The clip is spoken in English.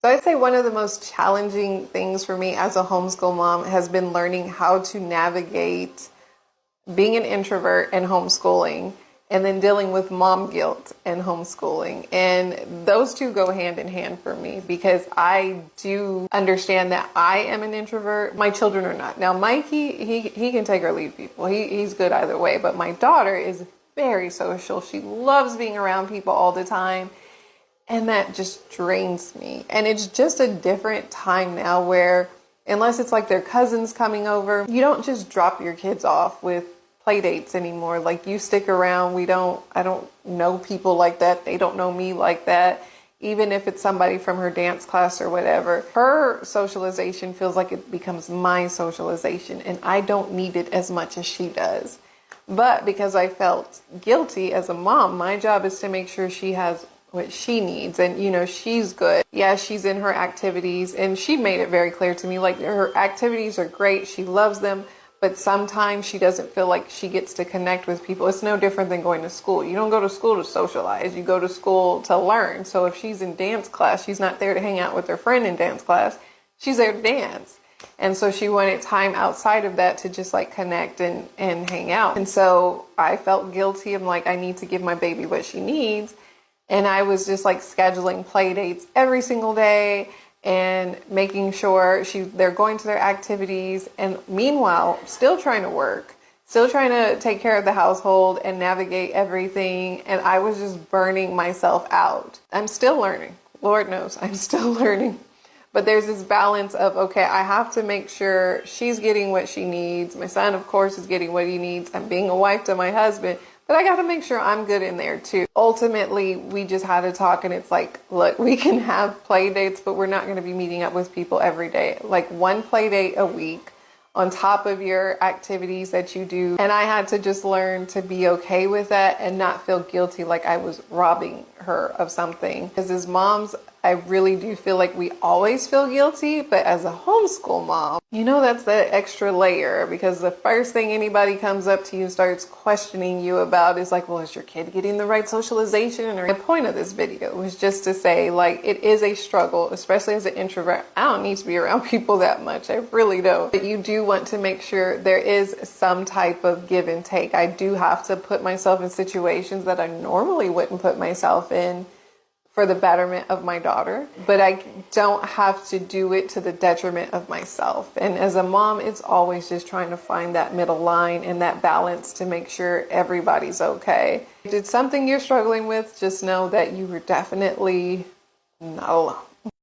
So I'd say one of the most challenging things for me as a homeschool mom has been learning how to navigate being an introvert and homeschooling, and then dealing with mom guilt and homeschooling. And those two go hand in hand for me because I do understand that I am an introvert. My children are not. Now, Mikey, he can take or leave people. He's good either way. But my daughter is very social. She loves being around people all the time. And that just drains me. And it's just a different time now where, unless it's like their cousins coming over, you don't just drop your kids off with play dates anymore. Like, you stick around. I don't know people like that. They don't know me like that. Even if it's somebody from her dance class or whatever, her socialization feels like it becomes my socialization, and I don't need it as much as she does. But because I felt guilty as a mom, my job is to make sure she has what she needs. And, she's good. Yeah, she's in her activities, and she made it very clear to me, like, her activities are great. She loves them. But sometimes she doesn't feel like she gets to connect with people. It's no different than going to school. You don't go to school to socialize. You go to school to learn. So if she's in dance class, she's not there to hang out with her friend in dance class. She's there to dance. And so she wanted time outside of that to just like connect and hang out. And so I felt guilty. I'm like, I need to give my baby what she needs. And I was just like scheduling play dates every single day and making sure they're going to their activities, and meanwhile still trying to work, still trying to take care of the household and navigate everything. And I was just burning myself out. I'm still learning. Lord knows I'm still learning. But there's this balance of, okay, I have to make sure she's getting what she needs. My son, of course, is getting what he needs. I'm being a wife to my husband. But I got to make sure I'm good in there too. Ultimately, we just had to talk, and it's like, look, we can have play dates, but we're not going to be meeting up with people every day. Like, one play date a week on top of your activities that you do. And I had to just learn to be okay with that and not feel guilty like I was robbing her of something. Because as moms, I really do feel like we always feel guilty. But as a homeschool mom, that's that extra layer, because the first thing anybody comes up to you and starts questioning you about is like, well, is your kid getting the right socialization? And the point of this video was just to say, like, it is a struggle, especially as an introvert. I don't need to be around people that much. I really don't. But you do want to make sure there is some type of give and take. I do have to put myself in situations that I normally wouldn't put myself in for the betterment of my daughter, but I don't have to do it to the detriment of myself. And as a mom, it's always just trying to find that middle line and that balance to make sure everybody's okay. If it's something you're struggling with, just know that you were definitely not alone.